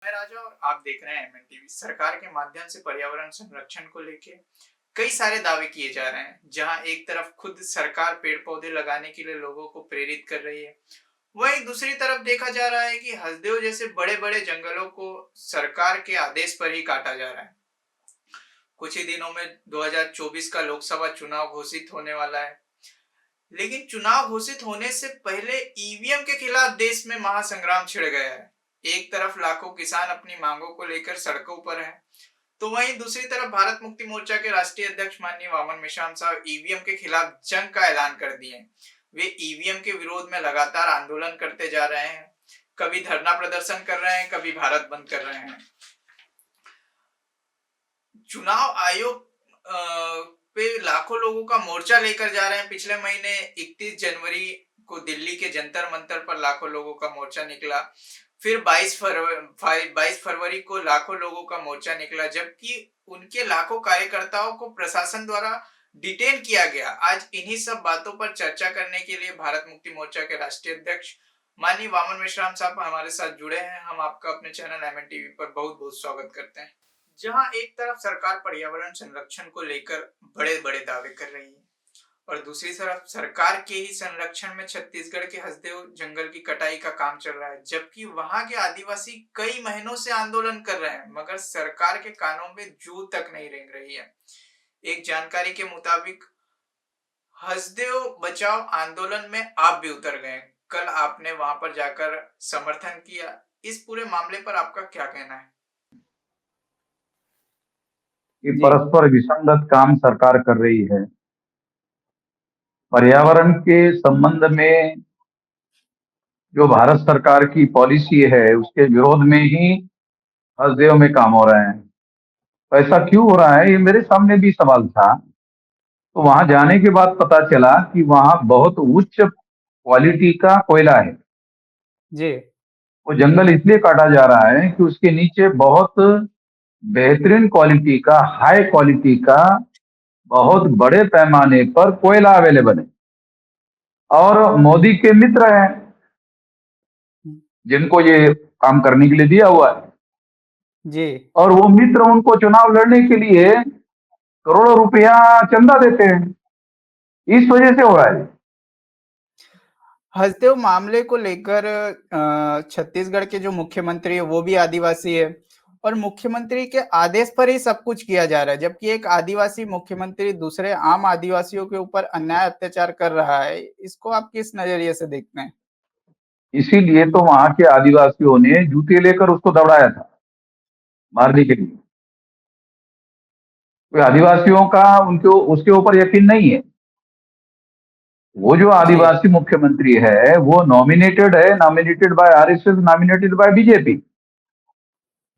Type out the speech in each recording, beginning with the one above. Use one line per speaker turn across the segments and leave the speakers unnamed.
मैं राजा और आप देख रहे हैं एमएन टीवी। सरकार के माध्यम से पर्यावरण संरक्षण को लेके कई सारे दावे किए जा रहे हैं। जहां एक तरफ खुद सरकार पेड़ पौधे लगाने के लिए लोगों को प्रेरित कर रही है, वहीं दूसरी तरफ देखा जा रहा है कि हसदेव जैसे बड़े बड़े जंगलों को सरकार के आदेश पर ही काटा जा रहा है। कुछ ही दिनों में 2024 का लोकसभा चुनाव घोषित होने वाला है, लेकिन चुनाव घोषित होने से पहले ईवीएम के खिलाफ देश में महासंग्राम छिड़ गया है। एक तरफ लाखों किसान अपनी मांगों को लेकर सड़कों पर हैं, तो वहीं दूसरी तरफ भारत मुक्ति मोर्चा के राष्ट्रीय अध्यक्ष माननीय वामन मेश्राम साहब ईवीएम के खिलाफ जंग का ऐलान कर दिए हैं। वे ईवीएम के विरोध में लगातार आंदोलन करते जा रहे हैं, कभी धरना प्रदर्शन कर रहे हैं, कभी भारत बंद कर रहे हैं। चुनाव आयोग पे लाखों लोगों का मोर्चा लेकर जा रहे हैं। पिछले महीने 31 जनवरी को दिल्ली के जंतर मंतर पर लाखों लोगों का मोर्चा निकला। फिर 22 फरवरी को लाखों लोगों का मोर्चा निकला, जबकि उनके लाखों कार्यकर्ताओं को प्रशासन द्वारा डिटेन किया गया। आज इन्हीं सब बातों पर चर्चा करने के लिए भारत मुक्ति मोर्चा के राष्ट्रीय अध्यक्ष माननीय वामन मेश्राम साहब हमारे साथ जुड़े हैं। हम आपका अपने चैनल एमएन टीवी पर बहुत बहुत स्वागत करते हैं। जहां एक तरफ सरकार पर्यावरण संरक्षण को लेकर बड़े बड़े दावे कर रही है और दूसरी तरफ सरकार के ही संरक्षण में छत्तीसगढ़ के हसदेव जंगल की कटाई का काम चल रहा है, जबकि वहां के आदिवासी कई महीनों से आंदोलन कर रहे हैं, मगर सरकार के कानों में जू तक नहीं रेंग रही है। एक जानकारी के मुताबिक हसदेव बचाओ आंदोलन में आप भी उतर गए। कल आपने वहां पर जाकर समर्थन किया। इस पूरे मामले पर आपका क्या कहना है?
कि परस्पर विसंगत काम सरकार कर रही है। पर्यावरण के संबंध में जो भारत सरकार की पॉलिसी है उसके विरोध में ही हसदेव में काम हो रहे हैं। तो ऐसा क्यों हो रहा है, ये मेरे सामने भी सवाल था। तो वहां जाने के बाद पता चला कि वहां बहुत उच्च क्वालिटी का कोयला है।
जी।
वो जंगल इसलिए काटा जा रहा है कि उसके नीचे बहुत बेहतरीन क्वालिटी का, हाई क्वालिटी का, बहुत बड़े पैमाने पर कोयला अवेलेबल है। और मोदी के मित्र हैं जिनको ये काम करने के लिए दिया हुआ है,
जी।
और वो मित्र उनको चुनाव लड़ने के लिए करोड़ों रुपया चंदा देते हैं। इस वजह से हो रहा है।
हसदेव मामले को लेकर छत्तीसगढ़ के जो मुख्यमंत्री है वो भी आदिवासी है और मुख्यमंत्री के आदेश पर ही सब कुछ किया जा रहा है, जबकि एक आदिवासी मुख्यमंत्री दूसरे आम आदिवासियों के ऊपर अन्याय अत्याचार कर रहा है। इसको आप किस नजरिए से देखते हैं?
इसीलिए तो वहां के आदिवासियों ने जूते लेकर उसको दौड़ाया था मारने के लिए। कोई आदिवासियों का उनके उसके ऊपर यकीन नहीं है। वो जो
जी।
आदिवासी मुख्यमंत्री है वो नॉमिनेटेड है, nominated by RSS, nominated by BJP.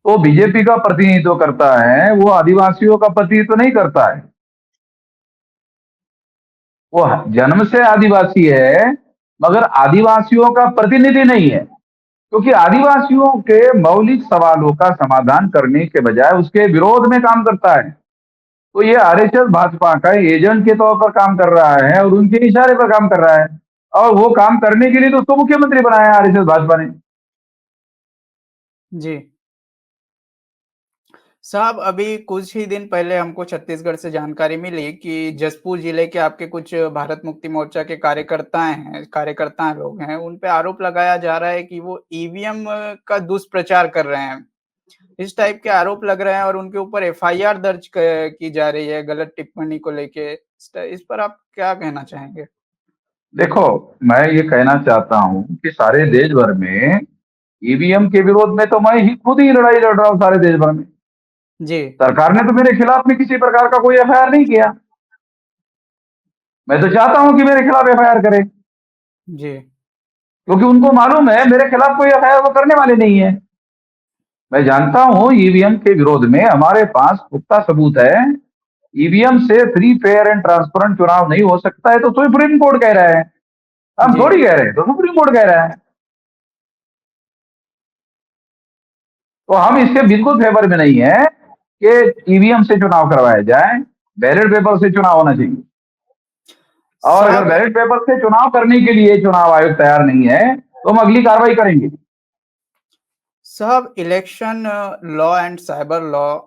तो बीजेपी का प्रतिनिधित्व करता है, वो आदिवासियों का प्रतिनिधित्व नहीं करता है। वो जन्म से आदिवासी है मगर आदिवासियों का प्रतिनिधि नहीं है, क्योंकि आदिवासियों के मौलिक सवालों का समाधान करने के बजाय उसके विरोध में काम करता है। तो ये आरएसएस भाजपा का एजेंट के तौर पर काम कर रहा है और उनके इशारे पर काम कर रहा है, और वो काम करने के लिए तो उसको मुख्यमंत्री बनाया है आरएसएस भाजपा ने।
जी साहब, अभी कुछ ही दिन पहले हमको छत्तीसगढ़ से जानकारी मिली कि जशपुर जिले के आपके कुछ भारत मुक्ति मोर्चा के कार्यकर्ता हैं लोग हैं, उन पे आरोप लगाया जा रहा है कि वो ईवीएम का दुष्प्रचार कर रहे हैं। इस टाइप के आरोप लग रहे हैं और उनके ऊपर एफआईआर दर्ज की जा रही है गलत टिप्पणी को लेके। इस पर आप क्या कहना चाहेंगे?
देखो, मैं ये कहना चाहता हूं कि सारे देश भर में ईवीएम के विरोध में तो मैं ही खुद ही लड़ाई लड़ रहा हूं सारे देश भर में।
जी।
सरकार ने तो मेरे खिलाफ में किसी प्रकार का कोई एफआईआर नहीं किया। मैं तो चाहता हूं कि मेरे खिलाफ एफआईआर करे,
जी।
क्योंकि उनको मालूम है मेरे खिलाफ कोई एफआईआर वो करने वाले नहीं है। मैं जानता हूं ईवीएम के विरोध में हमारे पास पुख्ता सबूत है। ईवीएम से फ्री, फेयर एंड ट्रांसपेरेंट चुनाव नहीं हो सकता है, तो सुप्रीम कोर्ट कह रहा है। हम
जी।
थोड़ी कह रहे हैं, तो सुप्रीम कोर्ट कह रहा है। तो हम इसके बिल्कुल फेवर में नहीं है कि ईवीएम से चुनाव करवाया जाए। बैलेट पेपर से चुनाव होना चाहिए। और अगर
साहब,
बैलेट पेपर से चुनाव करने के लिए चुनाव आयोग तैयार नहीं है तो हम अगली कार्रवाई करेंगे।
साहब election law and cyber law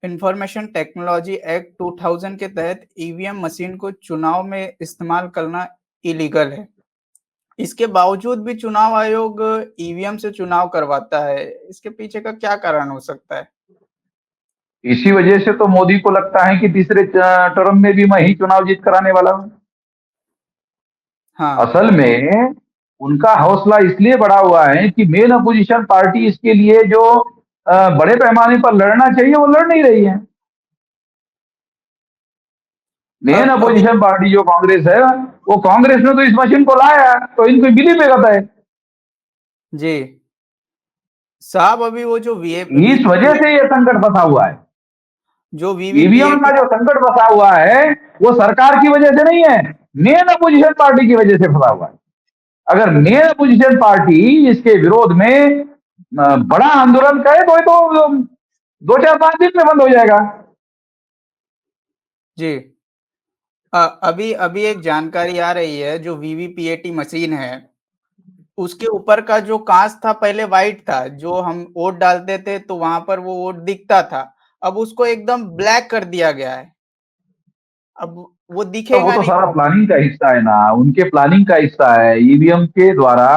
information technology act 2000 के तहत ईवीएम मशीन को चुनाव में इस्तेमाल करना इलीगल है। इसके बावजूद भी चुनाव आयोग ईवीएम से चुनाव करवाता है। इसके पीछे का क्या कारण हो सकता है?
इसी वजह से तो मोदी को लगता है कि तीसरे टर्म में भी मैं ही चुनाव जीत कराने वाला हूं।
हाँ,
असल में उनका हौसला इसलिए बढ़ा हुआ है कि मेन अपोजिशन पार्टी इसके लिए जो बड़े पैमाने पर लड़ना चाहिए वो लड़ नहीं रही है। मेन
अभी
अपोजिशन पार्टी जो कांग्रेस है, वो कांग्रेस ने तो इस मशीन को लाया, तो इनको बिली पे कहता है।
जी, साहब अभी वो जो
इस वजह से ये संकट फंसा हुआ है।
जो
ईवीएम का
वीवीपीएटी
जो संकट फंसा हुआ है वो सरकार की वजह से नहीं है, मेन अपोजिशन पार्टी की वजह से फंसा हुआ है। अगर मेन अपोजिशन पार्टी इसके विरोध में बड़ा आंदोलन करे तो ये तो 2 4 5 दिन में बंद हो जाएगा।
जी अभी अभी एक जानकारी आ रही है जो वीवीपीएटी मशीन है उसके ऊपर का जो कांच था पहले व्हाइट था, जो हम वोट डालते थे तो वहां पर वो वोट दिखता था। अब उसको एकदम ब्लैक कर दिया गया है। अब वो
तो वो
दिखेगा
तो
नहीं
सारा
प्रॉपर।
प्लानिंग का हिस्सा है ना, उनके प्लानिंग का हिस्सा है। ईवीएम के द्वारा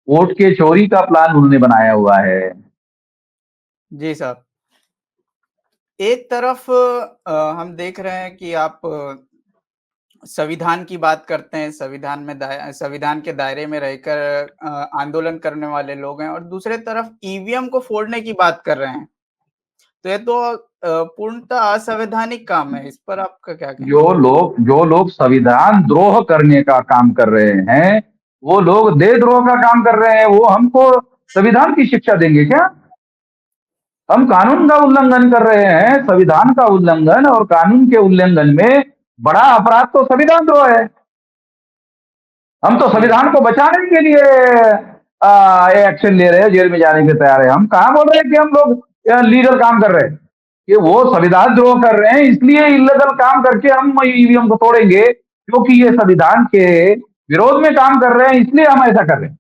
वोट के चोरी का प्लान उन्होंने बनाया हुआ है।
जी साहब। एक तरफ हम देख रहे हैं कि आप संविधान की बात करते हैं, संविधान के दायरे में रहकर आंदोलन करने वाले लोग हैं और दूसरे तरफ ईवीएम को फोड़ने की बात कर रहे हैं। तो ये तो पूर्णतः असंवैधानिक काम है। इस पर आपका क्या कहना है?
जो लोग संविधान द्रोह करने का काम कर रहे हैं, वो लोग देशद्रोह का काम कर रहे हैं, वो हमको संविधान की शिक्षा देंगे क्या? हम कानून का उल्लंघन कर रहे हैं, संविधान का उल्लंघन, और कानून के उल्लंघन में बड़ा अपराध तो संविधान द्रोह है। हम तो
जी,
संविधान को बचाने के लिए एक्शन ले रहे हैं, जेल में जाने के लिए तैयार है। हम कहाँ बोल रहे हैं कि हम लोग लीगल काम कर रहे हैं? कि वो संविधान द्रोह कर रहे हैं, इसलिए इलीगल काम करके हम ईवीएम को तोड़ेंगे, क्योंकि ये संविधान के विरोध में काम कर रहे हैं, इसलिए हम ऐसा कर रहे हैं।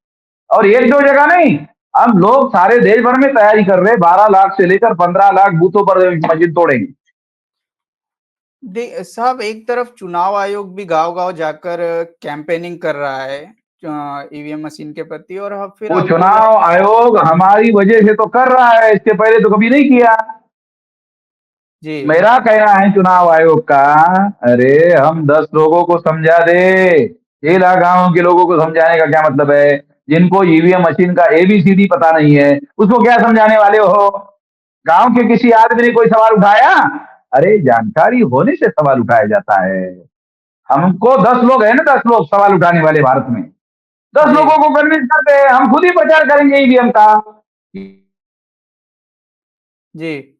और एक दो जगह नहीं, हम लोग सारे देश भर में तैयारी कर रहे हैं। 12 लाख से लेकर 15 लाख बूथों पर मस्जिद तोड़ेंगे।
साहब एक तरफ चुनाव आयोग भी गांव-गांव जाकर कैंपेनिंग कर रहा है ईवीएम मशीन के प्रति और फिर
वो
आप बोल रहे
चुनाव
हैं।
आयोग हमारी वजह से तो कर रहा है, इसके पहले तो कभी नहीं किया।
जी,
मेरा कहना है चुनाव आयोग का, अरे हम 10 लोगों को समझा दे, 6 लाख गांव के लोगों को समझाने का क्या मतलब है? जिनको ईवीएम मशीन का एबीसीडी पता नहीं है, उसको क्या समझाने वाले हो? गांव के किसी आदमी ने कोई सवाल उठाया? अरे जानकारी होने से सवाल उठाया जाता है। हमको 10 लोग है ना, 10 लोग सवाल उठाने वाले भारत में। दस
जी,
लोगों को कन्विंस करते हैं, हम खुद ही प्रचार करेंगे ईवीएम का।
जी।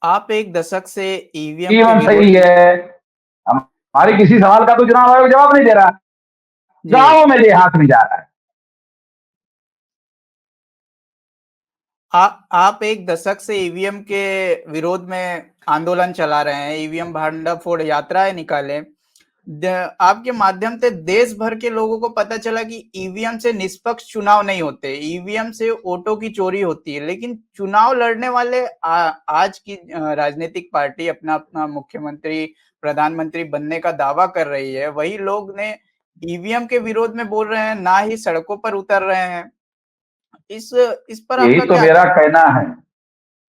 आप एक दशक से ईवीएम के
ईवीएम
विरोध
सही
में।
है। हमारे किसी सवाल का तो चुनाव आयोग जवाब नहीं दे रहा।
जी,
गांवों में देहात में जा रहा है।
आप एक दशक से ईवीएम के विरोध में आंदोलन चला रहे हैं, ईवीएम भांडाफोड़ यात्राएं निकाले। आपके माध्यम से देश भर के लोगों को पता चला कि ईवीएम से निष्पक्ष चुनाव नहीं होते, ईवीएम से वोटों की चोरी होती है। लेकिन चुनाव लड़ने वाले आज की राजनीतिक पार्टी अपना अपना मुख्यमंत्री, प्रधानमंत्री बनने का दावा कर रही है, वही लोग ने ईवीएम के विरोध में बोल रहे हैं, ना ही सड़कों पर उतर रहे हैं। इस इस पर
यही
आपका
तो
क्या
मेरा
कहना
कहना है।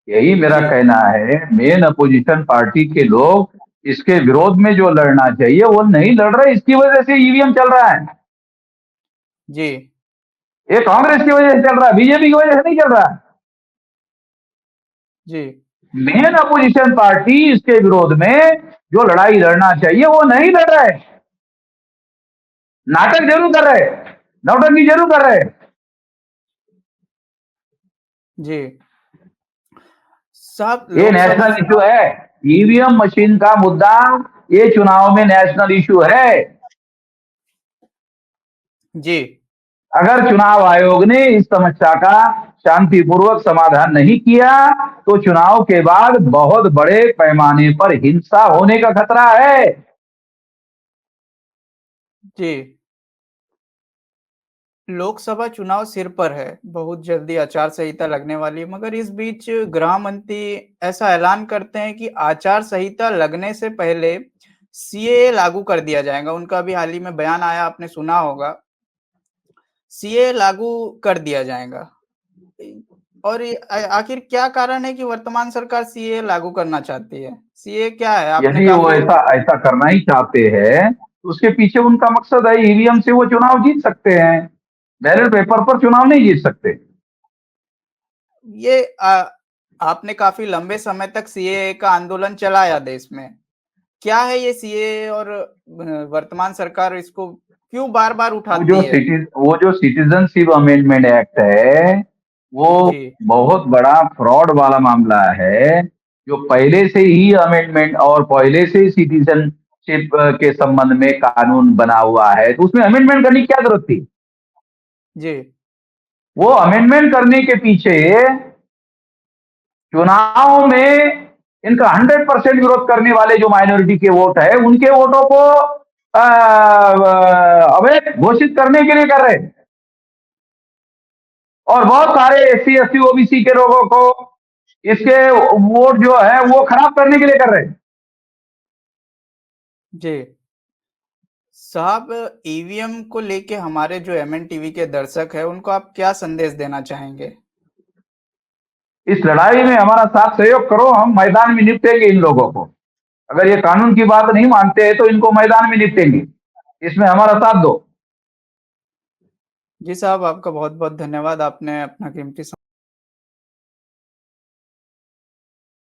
यही मेरा
है? जी,
कहना है, मेन अपोजिशन पार्टी के लोग इसके विरोध में जो लड़ना चाहिए वो नहीं लड़ रहे, इसकी वजह से ईवीएम चल रहा है।
जी,
ये कांग्रेस की वजह से चल रहा है, बीजेपी की वजह से नहीं चल रहा है।
जी,
मेन अपोजिशन पार्टी इसके विरोध में जो लड़ाई लड़ना चाहिए वो नहीं लड़ रहे। नाटक जरूर कर रहे, नौटंकी जरूर कर रहे।
जी। साहब
ये
लोकसभा
नेशनल इशू
चुनाव।
है। ईवीएम मशीन का मुद्दा ये चुनाव में नेशनल इशू है।
जी,
अगर चुनाव आयोग ने इस समस्या का शांतिपूर्वक समाधान नहीं किया तो चुनाव के बाद बहुत बड़े पैमाने पर हिंसा होने का खतरा है।
जी। लोकसभा चुनाव सिर पर है, बहुत जल्दी आचार संहिता लगने वाली है, मगर इस बीच गृह मंत्री ऐसा ऐलान करते हैं कि आचार संहिता लगने से पहले सीएए लागू कर दिया जाएगा। उनका अभी हाल ही में बयान आया, आपने सुना होगा, सीएए लागू कर दिया जाएगा। और ये आखिर क्या कारण है कि वर्तमान सरकार सीएए लागू करना चाहती है? सीएए क्या है? आपने
यदि वो
काफ़ी
ऐसा ऐसा करना ही चाहते हैं तो उसके पीछे उनका मकसद है, ईवीएम से वो चुनाव जीत सकते हैं, बैलेट पेपर पर चुनाव नहीं जीत सकते।
ये आपने काफ़ी लंबे समय तक सीएए का आंदोलन चलाया देश में। क्या है ये सीएए और वर्तमान सरकार इसको क्यों बार-बार उठाती है?
वो जो सिटीजनशिप अमेंडमेंट एक्ट है, वो
जी,
बहुत बड़ा फ्रॉड वाला मामला है, जो पहले से ही अमेंडमेंट और पहले से ही सिटीजनशिप के संबंध में कानून बना हुआ है, तो उसमें अमेंडमेंट करने की क्या जरूरत थी?
जी,
वो अमेंडमेंट करने के पीछे चुनाव में इनका 100% विरोध करने वाले जो माइनॉरिटी के वोट है, उनके वोटों को अवैध घोषित करने के लिए कर रहे हैं, और बहुत सारे एससी एसटी ओबीसी के लोगों को इसके वोट जो है वो खराब करने के लिए कर रहे हैं।
जी। साहब, ईवीएम को लेके हमारे जो एमएन टीवी के दर्शक हैं, उनको आप क्या संदेश देना चाहेंगे?
इस लड़ाई में हमारा साथ सहयोग करो, हम मैदान में निपटेंगे इन लोगों को। अगर ये कानून की बात नहीं मानते हैं तो इनको मैदान में निपटेंगे, इसमें हमारा साथ दो।
जी साहब, आपका बहुत-बहुत धन्यवाद। आपने अपना कीमती